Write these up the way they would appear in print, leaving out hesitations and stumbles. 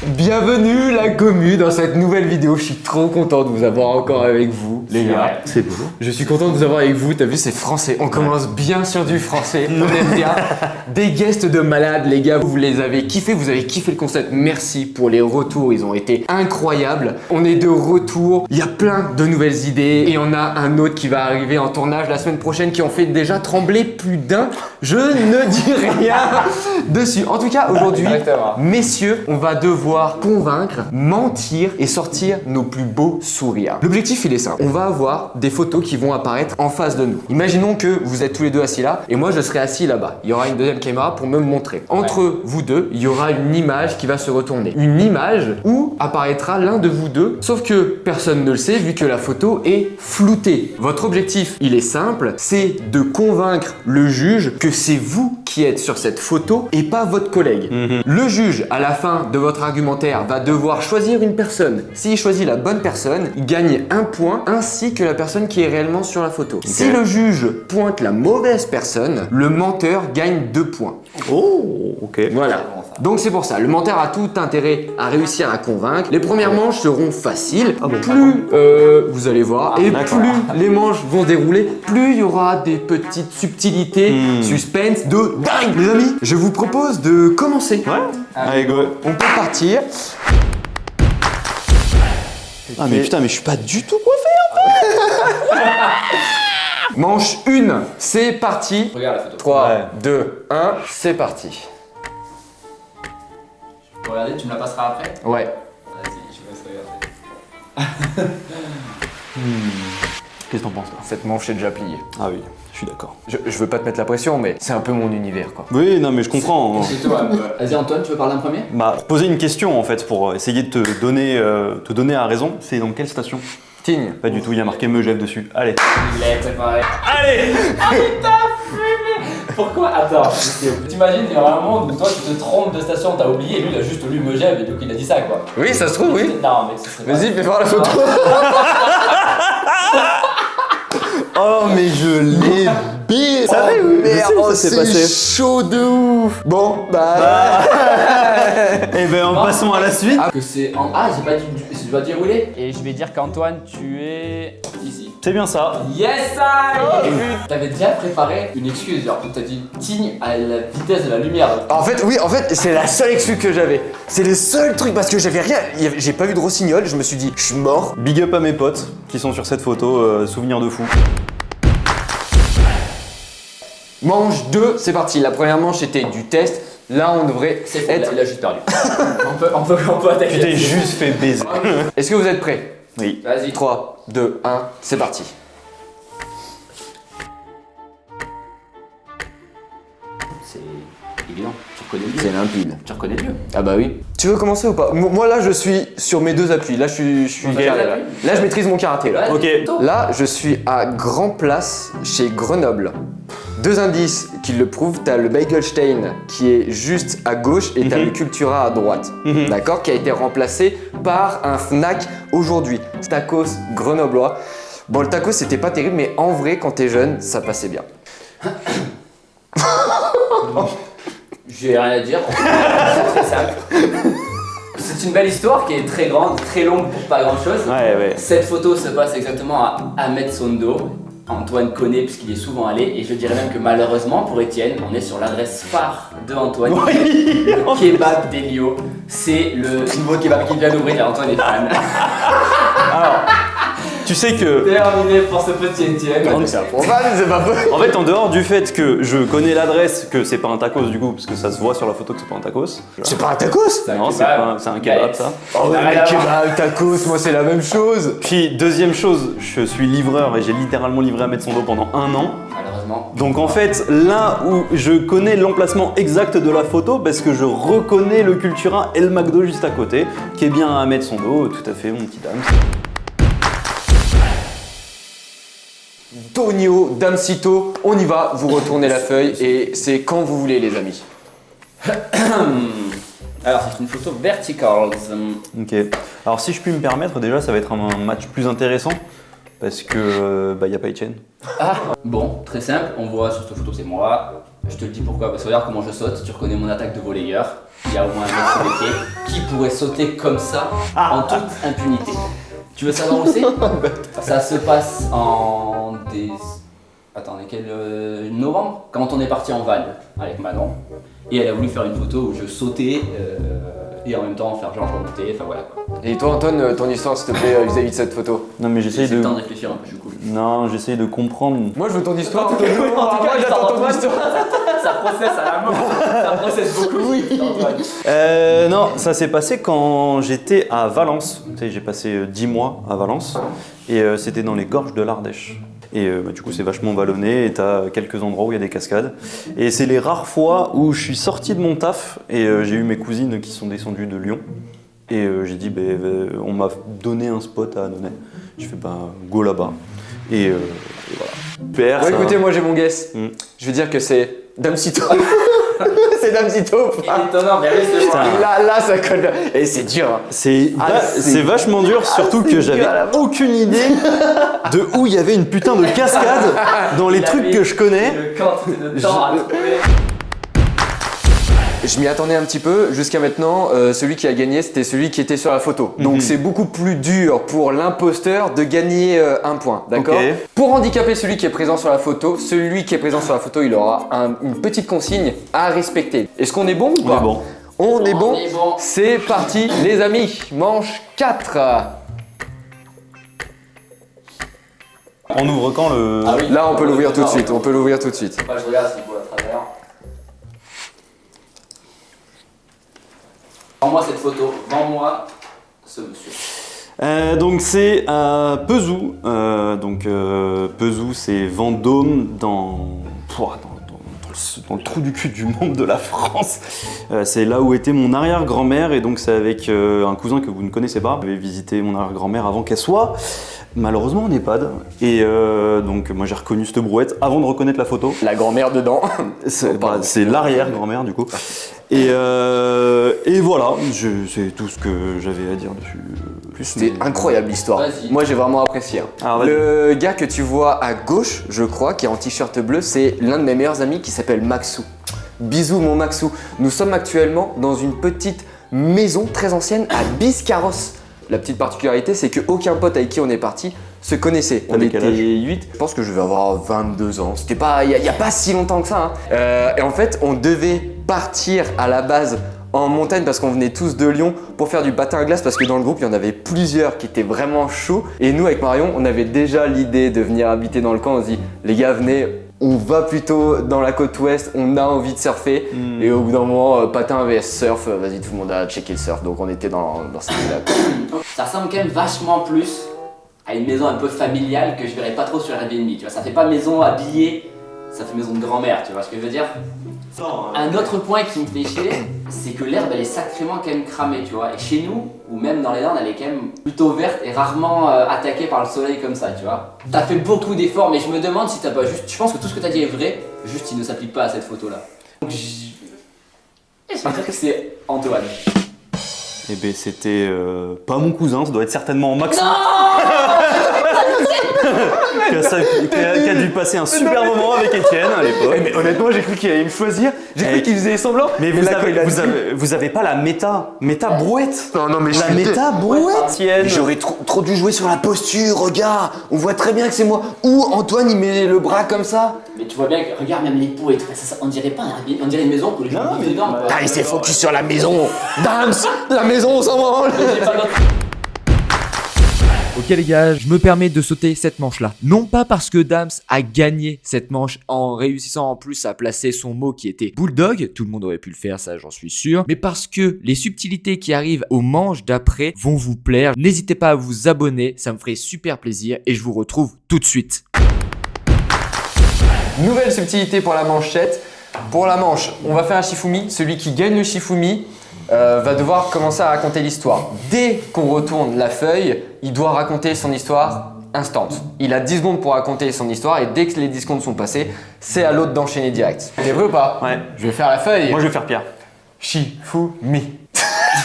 Bienvenue la commu dans cette nouvelle vidéo. Je suis trop content de vous avoir encore avec vous, les gars. C'est beau. Je suis content de vous avoir avec vous. T'as vu, c'est français. On commence bien sur du français. On aime bien. Des guests de malades, les gars. Vous les avez kiffés. Vous avez kiffé le concept. Merci pour les retours. Ils ont été incroyables. On est de retour. Il y a plein de nouvelles idées. Et on a un autre qui va arriver en tournage la semaine prochaine qui en fait déjà trembler plus d'un. Je ne dis rien dessus. En tout cas, aujourd'hui, messieurs, on va devoir convaincre, mentir et sortir nos plus beaux sourires. L'objectif, il est simple. On va avoir des photos qui vont apparaître en face de nous. Imaginons que vous êtes tous les deux assis là et moi je serai assis là-bas. Il y aura une deuxième caméra pour me montrer. Entre vous deux, il y aura une image qui va se retourner. Une image où apparaîtra l'un de vous deux, sauf que personne ne le sait vu que la photo est floutée. Votre objectif, il est simple, c'est de convaincre le juge que c'est vous qui êtes sur cette photo et pas votre collègue. Le juge, à la fin de votre argumentaire, va devoir choisir une personne. S'il choisit la bonne personne, il gagne un point ainsi que la personne qui est réellement sur la photo. Si le juge pointe la mauvaise personne, le menteur gagne 2 points. Oh, ok. Voilà. Donc c'est pour ça, le menteur a tout intérêt à réussir à convaincre. Les premières manches seront faciles. Plus vous allez voir, et plus les manches vont dérouler, plus il y aura des petites subtilités, suspense de dingue. Les amis, je vous propose de commencer. Ouais. Allez, go. On peut partir. Ah mais putain, mais je suis pas du tout coiffé. Manche 1, c'est parti. Regarde la photo. 3, 2, 1, c'est parti. Tu peux regarder, tu me la passeras après? Ouais. Vas-y, je vais regarder. Qu'est-ce que t'en penses là? Cette manche est déjà pliée. Ah oui, je suis d'accord. Je veux pas te mettre la pression, mais c'est un peu mon univers quoi. Oui, non mais je comprends. C'est toi. Vas-y Antoine, tu veux parler en premier? Bah, poser une question en fait pour essayer de te donner à raison. C'est dans quelle station? Tigne. Pas du tout, il y a marqué Megève dessus. Allez. Il l'avait préparé. Allez. Pourquoi? Attends, t'imagines, il y aura un moment où toi tu te trompes de station, t'as oublié, et lui il a juste lu Megève et donc il a dit ça quoi. Oui, ça se trouve, oui. Non, mais ce serait pas... Vas-y, fais voir la photo. Oh mais je l'ai baisé. Ça va, oui. Merde, ça s'est passé. Chaud de ouf. Bon, bah. Eh ben passons à la suite. Que c'est en... Ah, j'ai pas dit... Je dois dire où il est. Et je vais dire qu'Antoine, tu es... ici. C'est bien ça. Yes, I! T'avais déjà préparé une excuse, genre t'as dit Tigne à la vitesse de la lumière. En fait, oui, c'est la seule excuse que j'avais. C'est le seul truc parce que j'avais rien. J'ai pas vu de rossignol, je me suis dit, je suis mort. Big up à mes potes qui sont sur cette photo, souvenir de fou. Manche 2, c'est parti. La première manche était du test. Là, on devrait C'est être. il a juste perdu. on peut attaquer. Tu t'es juste fait baiser. Est-ce que vous êtes prêts? Oui. Vas-y. 3, 2, 1, c'est parti. C'est évident. Tu reconnais le lieu. C'est limpide. Tu reconnais le lieu. Ah bah oui. Tu veux commencer ou pas? Moi là, je suis sur mes 2 appuis. Là, je suis Ok. carré, là. Là, je maîtrise mon karaté. Là. Vas-y, Ok. tôt. Là, je suis à Grand Place chez Grenoble. 2 indices qui le prouvent, t'as le Begelstein qui est juste à gauche et t'as le Cultura à droite, d'accord, qui a été remplacé par un Fnac aujourd'hui. Tacos grenoblois. Bon, le tacos c'était pas terrible, mais en vrai, quand t'es jeune, ça passait bien. J'ai rien à dire. C'est très simple. C'est une belle histoire qui est très grande, très longue pour pas grand chose. Ouais. Cette photo se passe exactement à Ahmed Sondo. Antoine connaît puisqu'il est souvent allé et je dirais même que malheureusement pour Étienne, on est sur l'adresse phare de Antoine, le kebab d'Elio. C'est le nouveau kebab qui vient d'ouvrir et Antoine est fan. Alors, tu sais que... Terminé pour ce petit Étienne. On va, c'est pas peu. En fait, en dehors du fait que je connais l'adresse, que c'est pas un tacos du coup, parce que ça se voit sur la photo que c'est pas un tacos. C'est pas un tacos? Non, c'est pas c'est un kebab ça. Oh ouais, rien à kebab, tacos, moi c'est la même chose. Puis deuxième chose, je suis livreur et j'ai littéralement livré à mettre son dos pendant 1 an. Malheureusement. Donc en fait, là où je connais l'emplacement exact de la photo, parce que je reconnais le Cultura et le McDo juste à côté, qui est bien à mettre son dos, tout à fait mon petit dame. Tonio, Damsito, on y va, vous retournez la feuille et c'est quand vous voulez les amis. Alors c'est une photo verticale. Ok. Alors si je puis me permettre, déjà ça va être un match plus intéressant, parce que y a pas Etienne. Ah, bon, très simple, on voit sur cette photo c'est moi, Je te le dis pourquoi, parce que regarde comment je saute, tu reconnais mon attaque de volleyeur. Il y a au moins un mec sur les pieds qui pourrait sauter comme ça en toute impunité. Tu veux savoir où c'est? Ça se passe en Attendez, novembre, quand on est parti en van avec Manon. Et elle a voulu faire une photo où je sautais et en même temps faire genre je remontais, enfin voilà quoi. Et toi Antoine, ton histoire s'il te plaît vis-à-vis de cette photo. Non mais J'ai le temps de réfléchir un peu, je suis cool. Non, j'essaye de comprendre. Moi je veux ton histoire. En tout cas, j'attends ton histoire. Ça processe à la mort. Ça processe beaucoup. Oui. Non, ça s'est passé quand j'étais à Valence. Tu sais, j'ai passé 10 mois à Valence et c'était dans les gorges de l'Ardèche. Et du coup c'est vachement vallonné et t'as quelques endroits où il y a des cascades. Et c'est les rares fois où je suis sorti de mon taf et j'ai eu mes cousines qui sont descendues de Lyon. Et j'ai dit, on m'a donné un spot à Annonay. Je fais, go là-bas. Et voilà. Ouais, écoutez, moi j'ai mon guess. Je vais dire que c'est Damsito. C'est Damsito. Il est étonnant, mais oui, Là, ça colle. Et c'est dur. Hein. C'est vachement dur, surtout que j'avais aucune idée de où il y avait une putain de cascade dans les trucs que je connais. Le quantité de temps à trouver. Je m'y attendais un petit peu, jusqu'à maintenant, celui qui a gagné c'était celui qui était sur la photo. Donc c'est beaucoup plus dur pour l'imposteur de gagner un point, d'accord? Okay. Pour handicaper celui qui est présent sur la photo, il aura une petite consigne à respecter. Est-ce qu'on est bon ou pas? On est bon. On est bon. C'est parti les amis, manche 4. On ouvre quand le... Ah oui. Là on peut l'ouvrir tout de suite, on peut l'ouvrir tout de suite. Faut pas que je regarde s'il faut à travers. Vends-moi cette photo, vends-moi ce monsieur. Donc c'est à Pezou. Pezou c'est Vendôme dans le trou du cul du monde de la France. C'est là où était mon arrière-grand-mère et donc c'est avec un cousin que vous ne connaissez pas. J'avais visité mon arrière-grand-mère avant qu'elle soit malheureusement en EHPAD. Et donc moi j'ai reconnu cette brouette avant de reconnaître la photo. La grand-mère dedans. C'est l'arrière-grand-mère du coup. Et voilà, c'est tout ce que j'avais à dire dessus. C'était incroyable l'histoire. Moi j'ai vraiment apprécié. Hein. Alors, le gars que tu vois à gauche, je crois, qui est en t-shirt bleu, c'est l'un de mes meilleurs amis qui s'appelle Maxou. Bisous mon Maxou. Nous sommes actuellement dans une petite maison très ancienne à Biscarrosse. La petite particularité, c'est qu'aucun pote avec qui on est parti se connaissait. On était 8. Je pense que je vais avoir 22 ans. C'était pas, il y a pas si longtemps que ça. Hein. Et en fait, on devait partir à la base en montagne parce qu'on venait tous de Lyon pour faire du patin à glace parce que dans le groupe, il y en avait plusieurs qui étaient vraiment chauds. Et nous, avec Marion, on avait déjà l'idée de venir habiter dans le camp. On se dit, les gars, venez, on va plutôt dans la côte ouest, on a envie de surfer. Et au bout d'un moment, patin vs surf, vas-y, tout le monde a checké le surf. Donc on était dans cette idée-là. Ça ressemble quand même vachement plus à une maison un peu familiale que je verrais pas trop sur Airbnb. Tu vois, ça fait pas maison habillée, ça fait maison de grand-mère, tu vois ce que je veux dire? Un autre point qui me fait chier, c'est que l'herbe elle est sacrément quand même cramée, tu vois. Et chez nous, ou même dans les Landes, elle est quand même plutôt verte et rarement attaquée par le soleil comme ça, tu vois. T'as fait beaucoup d'efforts, mais je me demande si t'as pas juste... Je pense que tout ce que t'as dit est vrai, juste il ne s'applique pas à cette photo-là. Donc je vais dire que c'est Antoine. Eh ben c'était pas mon cousin, ça doit être certainement Maxou. qui a dû passer un super moment avec Étienne à l'époque. Mais honnêtement, j'ai cru qu'il allait me choisir. J'ai cru qu'il faisait semblant. Mais vous avez pas la méta brouette. Non, mais la méta brouette, Étienne. J'aurais trop dû jouer sur la posture, regarde. On voit très bien que c'est moi. Ou Antoine, il met le bras comme ça. Mais tu vois bien que, regarde même les pots et tout, ça, on dirait pas, on dirait une maison pour les gens vivent dedans. Il s'est focus sur la maison. Dams, la maison, on s'en branle. Ok les gars, je me permets de sauter cette manche-là. Non pas parce que Dams a gagné cette manche en réussissant en plus à placer son mot qui était Bulldog, tout le monde aurait pu le faire, ça j'en suis sûr, mais parce que les subtilités qui arrivent aux manches d'après vont vous plaire. N'hésitez pas à vous abonner, ça me ferait super plaisir et je vous retrouve tout de suite. Nouvelle subtilité pour la manchette. Pour la manche, on va faire un Shifumi. Celui qui gagne le Shifumi va devoir commencer à raconter l'histoire. Dès qu'on retourne la feuille, il doit raconter son histoire instant. Il a 10 secondes pour raconter son histoire et dès que les 10 secondes sont passées, c'est à l'autre d'enchaîner direct. T'es vrai ou pas? Ouais. Je vais faire la feuille. Moi je vais faire Pierre. Shifumi.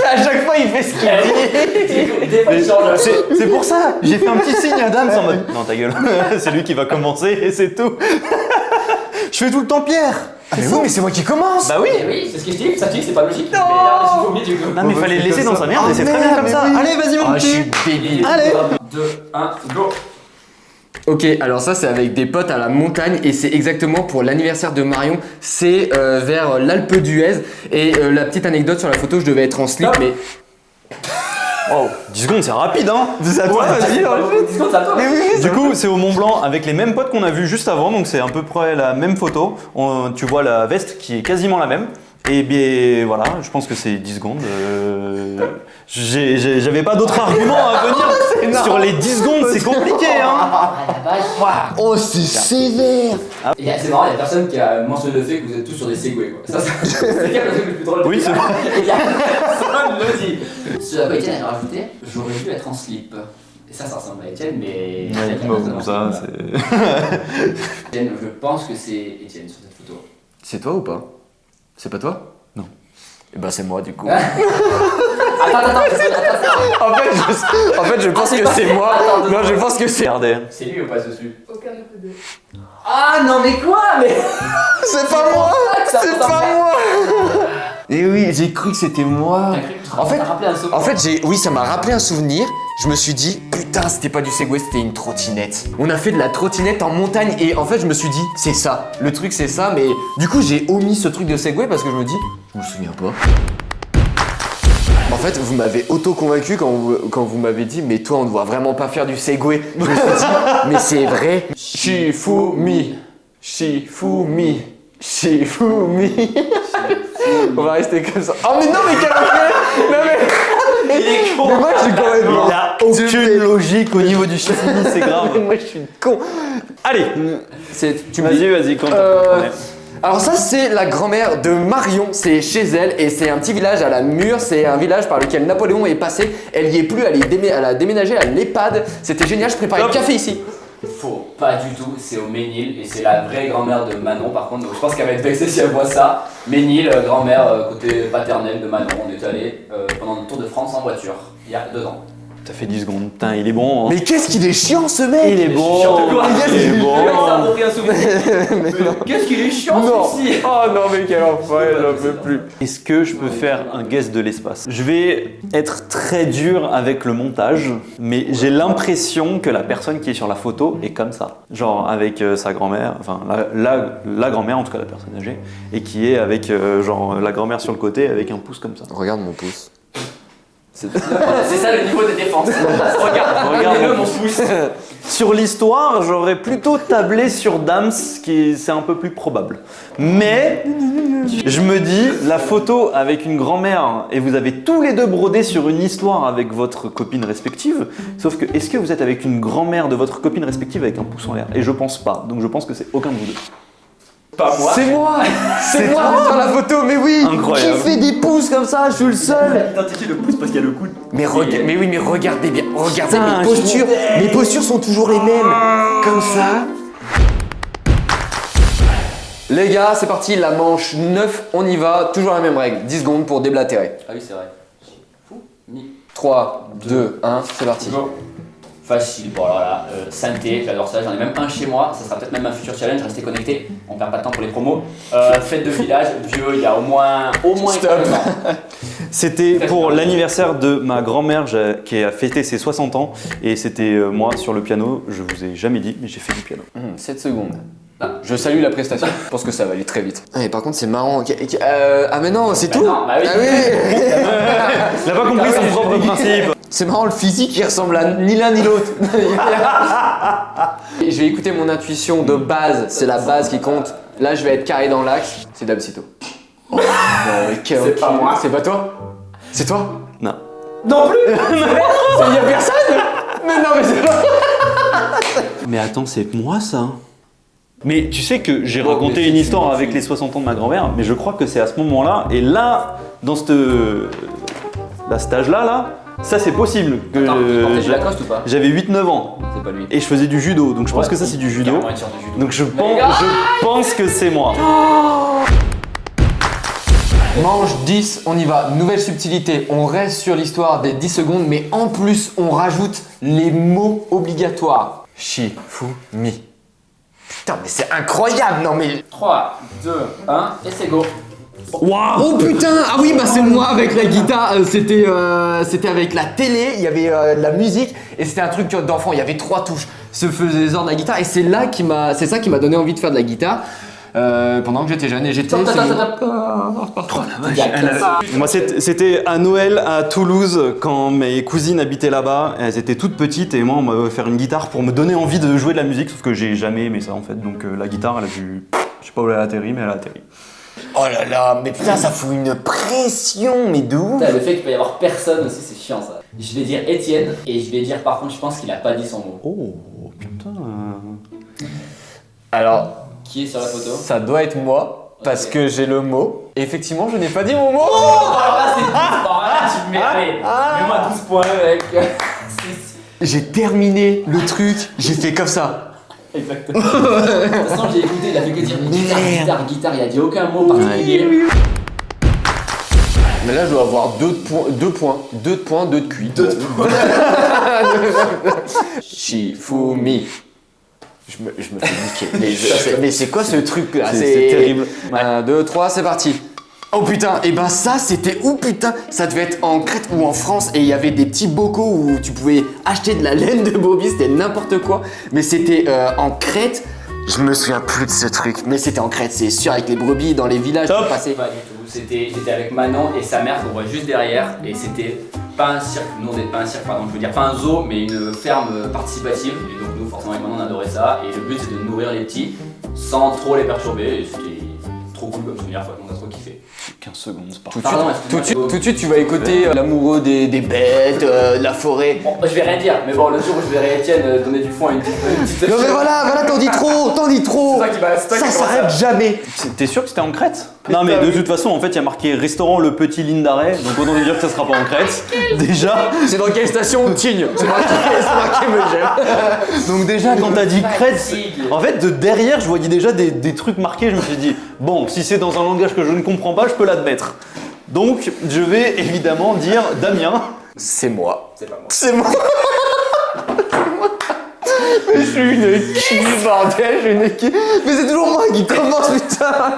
À chaque fois, il fait ce qu'il dit. C'est pour ça, j'ai fait un petit signe à Dams en mode non ta gueule, c'est lui qui va commencer et c'est tout. Je fais tout le temps Pierre. Ah mais oui, mais c'est moi qui commence. Bah oui. Eh oui, c'est ce que je dis, ça tu dis, c'est pas logique. Mais là, il faut oublier du coup. Non mais il fallait le laisser dans sa merde et c'est très bien comme ça. Allez, vas-y mon Ah, je suis petit. débile. Allez. 2, 1, go. Ok, alors ça c'est avec des potes à la montagne et c'est exactement pour l'anniversaire de Marion. C'est vers l'Alpe d'Huez et la petite anecdote sur la photo, je devais être en slip Stop. mais... Oh, 10 secondes, c'est rapide hein. C'est à toi, vas-y. Discount, c'est à toi. Du coup, c'est au Mont Blanc avec les mêmes potes qu'on a vus juste avant, donc c'est à peu près la même photo. Tu vois la veste qui est quasiment la même. Et bien voilà, je pense que c'est 10 secondes. J'avais pas d'autres arguments à venir. Sur les 10 secondes, c'est compliqué hein. À la base, Oh c'est sévère. Et c'est marrant, il y a personne qui a mentionné le fait que vous êtes tous sur des segways quoi. Ça, c'est quand même le truc le plus drôle. Oui, c'est vrai. Il y a personne le dit. Ce à quoi Étienne a rajouté, j'aurais dû être en slip. Et ça ressemble à Étienne, mais. Bon, ça, c'est. Étienne, je pense que c'est Étienne sur cette photo. C'est toi ou pas? C'est pas toi? Non. Et bah c'est moi du coup. Attends. En fait je pense que c'est moi. Non je pense que c'est... Regardez. C'est lui ou pas dessus? Aucun de vous deux. Ah non, mais quoi? Mais. C'est pas moi. ça C'est ressemble pas à- moi. Et oui, j'ai cru que c'était moi. T'as cru que tu En fait- t'as rappelé un souvenir. En fait, oui, ça m'a rappelé un souvenir. Je me suis dit, putain, c'était pas du Segway, c'était une trottinette. On a fait de la trottinette en montagne et en fait, je me suis dit, c'est ça. Le truc, c'est ça, mais du coup, j'ai omis ce truc de Segway parce que je me dis, je me souviens pas. En fait, vous m'avez auto-convaincu quand vous m'avez dit, mais toi, on ne doit vraiment pas faire du Segway. Je me suis dit, mais c'est vrai. Shifumi. Shifumi. Shifumi. On va rester comme ça. Oh, mais non, mais quel enfer. Non, mais. Il est con. Mais moi, je suis quand même. Il a aucune logique au niveau du Shifumi, c'est grave. Moi, je suis con. Allez, Tu me dis. vas-y, quand Alors ça c'est la grand-mère de Marion, c'est chez elle et c'est un petit village à la Mure, c'est un village par lequel Napoléon est passé, elle y est plus, elle a déménagé à l'EHPAD, c'était génial, je préparais le café ici. Faux, pas du tout, c'est au Ménil et c'est la vraie grand-mère de Manon par contre, donc je pense qu'elle va être vexée si elle voit ça. Ménil, grand-mère côté paternel de Manon, on est allé pendant un tour de France en voiture, il y a 2 ans. T'as fait 10 secondes. Putain, il est bon. Hein. Mais qu'est-ce qu'il est chiant ce mec. Il est bon. Chiant de quoi? Il est Le mec, ça a bon. repris un souvenir. Mais non. Qu'est-ce qu'il est chiant Non. celui-ci? Oh non mais quel enfer, j'en peux plus. Est-ce que je peux faire un guess de l'espace? Je vais être très dur avec le montage, mais j'ai l'impression que la personne qui est sur la photo est comme ça. Genre avec sa grand-mère, enfin la grand-mère en tout cas la personne âgée, et qui est avec genre la grand-mère sur le côté avec un pouce comme ça. Regarde mon pouce. C'est ça le niveau de défense. Regarde mon pouce. Sur l'histoire, j'aurais plutôt tablé sur Dams, c'est un peu plus probable. Mais je me dis, la photo avec une grand-mère, et vous avez tous les deux brodé sur une histoire avec votre copine respective, sauf que est-ce que vous êtes avec une grand-mère de votre copine respective avec un pouce en l'air? Et je pense pas, donc je pense que c'est aucun de vous deux. Pas moi. C'est moi. C'est moi sur la photo, mais oui. Incroyable. Qui fait des pouces comme ça? Je suis le seul. Identifier le pouce parce qu'il y a le coude. Mais oui, mais regardez bien, regardez Putain, mes postures. Mes postures sont toujours les mêmes. Comme ça. Les gars, c'est parti, la manche 9, on y va. Toujours la même règle, 10 secondes pour déblatérer. Ah oui, c'est vrai. Fou. Mi. 3, 2, 1, c'est parti. Go. Facile, bon alors là, synthé, j'adore ça, j'en ai même un chez moi, ça sera peut-être même un futur challenge, restez connectés, on perd pas de temps pour les promos. Fête de village, vieux, il y a au moins Stop. 40 ans. C'était pour l'anniversaire de ma grand-mère qui a fêté ses 60 ans, et c'était moi sur le piano, je vous ai jamais dit, mais j'ai fait du piano. 7 secondes. Je salue la prestation, je pense que ça va aller très vite. Ah, mais par contre, c'est marrant. Ah, mais non, c'est Bah tout. non, bah oui. Ah oui. Il n'a pas compris son propre principe. C'est marrant, le physique il ressemble à ni l'un ni l'autre. Je vais écouter mon intuition de base, c'est la base qui compte. Là, je vais être carré dans l'axe, c'est Dabsito. Oh, non, mais quel C'est pas enculé. moi. C'est pas toi? C'est toi? Non. Non plus. Il y a personne? Mais non, mais c'est pas. Mais attends, c'est moi ça? Mais tu sais que j'ai Bon, raconté mais une c'est histoire une avec les 60 ans de ma grand-mère, mais je crois que c'est à ce moment-là, et là, dans cet âge-là, là, ça c'est possible. Que Attends, il portait du Lacoste ou pas? j'avais 8-9 ans, C'est pas lui. et je faisais du judo, donc je pense Ouais, que ça c'est du judo. Carrément une sorte de judo. Donc je gars pense que c'est moi. Manche 10, on y va. Nouvelle subtilité, on reste sur l'histoire des 10 secondes, mais en plus, on rajoute les mots obligatoires. Shifumi. Putain, mais c'est incroyable, non mais... 3, 2, 1, et c'est go. Oh putain, ah oui, bah c'est moi avec la guitare, c'était avec la télé, il y avait de la musique et c'était un truc d'enfant, il y avait 3 touches, se faisait de la guitare et c'est ça qui m'a donné envie de faire de la guitare pendant que j'étais jeune et j'étais... Moi, c'était à Noël à Toulouse quand mes cousines habitaient là-bas. Elles étaient toutes petites et moi, on m'a offert une guitare pour me donner envie de jouer de la musique, sauf que j'ai jamais aimé ça en fait. Donc la guitare, elle a dû. Je sais pas où elle a atterri, mais elle a atterri. Oh là là, mais putain, ça fout une pression, mais de ouf. Putain, le fait qu'il peut y avoir personne aussi, c'est chiant ça. Je vais dire Étienne et je vais dire par contre, je pense qu'il a pas dit son mot. Oh putain. Alors, Qui est sur la photo? ça doit être moi, parce que j'ai le mot. Et effectivement, je n'ai pas dit mon mot. Alors là, c'est 12 points. Là, tu me mets. Allez, mets-moi 12 points, mec. J'ai terminé le truc, j'ai fait comme ça. Exactement. De toute façon, j'ai écouté, il a fait que dire guitare, il a dit aucun mot particulier. Mais là, je dois avoir 2 points, 2 de QI. 2 points. Shifumi. Je me fais niquer. Mais c'est quoi ce truc là? C'est terrible. 1, 2, 3, c'est parti. Oh putain, et ben ça c'était où putain? Ça devait être en Crète ou en France et il y avait des petits bocaux où tu pouvais acheter de la laine de brebis, c'était n'importe quoi. Mais c'était en Crète, je me souviens plus de ce truc, mais c'était en Crète, c'est sûr, avec les brebis dans les villages qui passaient. Pas du tout, j'étais avec Manon et sa mère qu'on voit juste derrière et c'était pas un cirque, non pas un cirque pardon, je veux dire pas un zoo mais une ferme participative et donc nous forcément avec Manon on adorait ça et le but c'est de nourrir les petits sans trop les perturber et c'était trop cool comme souvenir, on a trop kiffé. 15 secondes, c'est Tout de suite, tu vas écouter l'amoureux des bêtes, la forêt. Bon, je vais rien dire, mais bon, le jour où je verrai Étienne donner du foin à une petite. Non mais voilà, t'en dis trop. C'est ça qui va. Ça s'arrête jamais. T'es sûr que c'était en Crète? Non mais de toute façon en fait il y a marqué restaurant Le Petit Ligne d'Arrêt, donc autant dire que ça sera pas en Crète. Déjà. C'est dans quelle station? Tignes. C'est marqué Megève. Donc déjà quand t'as dit Crète, en fait de derrière je voyais déjà des trucs marqués, je me suis dit bon si c'est dans un langage que je ne comprends pas je peux l'admettre. Donc je vais évidemment dire Damien. C'est moi. C'est pas moi. C'est moi. Mais je suis une qui, bordel, je suis une qui. Mais c'est toujours moi qui commence, putain.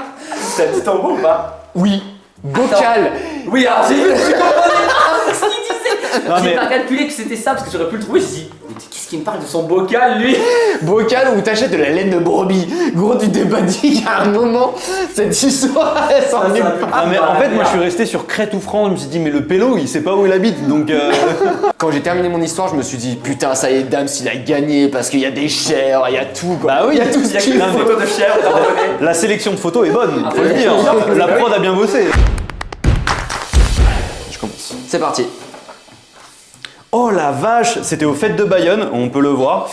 T'as dit ton mot ou pas? Oui. Bocal. Oui, alors j'ai vu, je comprenais ce qu'il disait. Non, J'ai mais- pas calculé que c'était ça parce que j'aurais pu le trouver. Je dis, mais qu'est-ce qu'il me parle de son bocal lui? Bocal où t'achètes de la laine de brebis. Gros, tu t'es pas dit qu'à un moment, cette histoire, elle s'en est pas. Ah mais en fait moi je suis resté sur Crète ou France, je me suis dit mais le pélo il sait pas où il habite donc Quand j'ai terminé mon histoire, je me suis dit putain, ça y est, Dams il a gagné parce qu'il y a des chairs, il y a tout quoi. Bah oui, il y a tout ce qu'il Une faut. photo de chien, t'as redonné. la sélection de photos est bonne, faut le oui. dire. La prod a bien bossé. Je commence. C'est parti. Oh la vache, c'était aux fêtes de Bayonne, on peut le voir.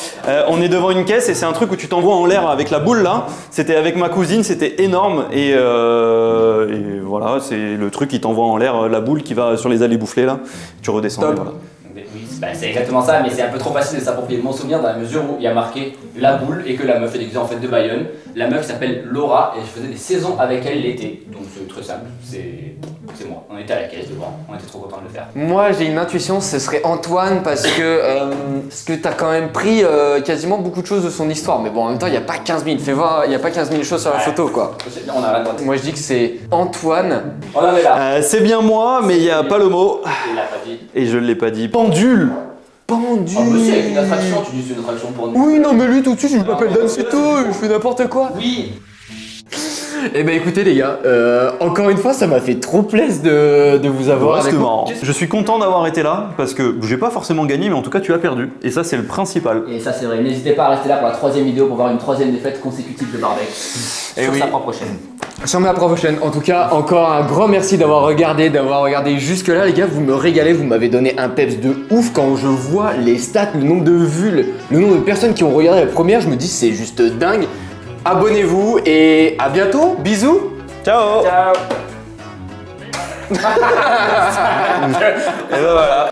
On est devant une caisse et c'est un truc où tu t'envoies en l'air avec la boule là. C'était avec ma cousine, c'était énorme et voilà, c'est le truc qui t'envoie en l'air la boule qui va sur les allées boufflées là. Tu redescends Top. et voilà. Oui, c'est exactement ça, mais c'est un peu trop facile de s'approprier mon souvenir dans la mesure où il y a marqué la boule et que la meuf est déguisée en fête de Bayonne. La meuf s'appelle Laura et je faisais des saisons avec elle l'été, donc c'est très simple, c'est moi. On était à la caisse devant, on était trop contents de le faire. Moi j'ai une intuition, ce serait Antoine parce que t'as quand même pris quasiment beaucoup de choses de son histoire. Mais bon en même temps il n'y a pas 15 000, fais voir, il n'y a pas 15 000 choses sur la photo quoi. On a la droite. Moi je dis que c'est Antoine. On en est là. C'est bien moi mais il n'y a pas le mot Il l'a pas dit. et je ne l'ai pas dit. Pendule. Pendu. Oh, mais si, avec une attraction, tu dis c'est une attraction pour nous. Oui non mais lui tout de suite je m'appelle Damsito, je fais n'importe quoi. Oui. Eh ben écoutez les gars, encore une fois ça m'a fait trop plaisir de vous avoir avec C'était moi. marrant. Je suis content d'avoir été là parce que j'ai pas forcément gagné mais en tout cas tu as perdu et ça c'est le principal. Et ça c'est vrai, n'hésitez pas à rester là pour la 3ème vidéo pour voir une 3ème défaite consécutive de Barbec. Sur oui. sa propre chaîne. Sur ma prochaine. En tout cas, encore un grand merci d'avoir regardé jusque là les gars, vous me régalez, vous m'avez donné un peps de ouf quand je vois les stats, le nombre de vues, le nombre de personnes qui ont regardé la première, je me dis c'est juste dingue. Abonnez-vous et à bientôt, bisous. Ciao. Ciao. Et ben voilà.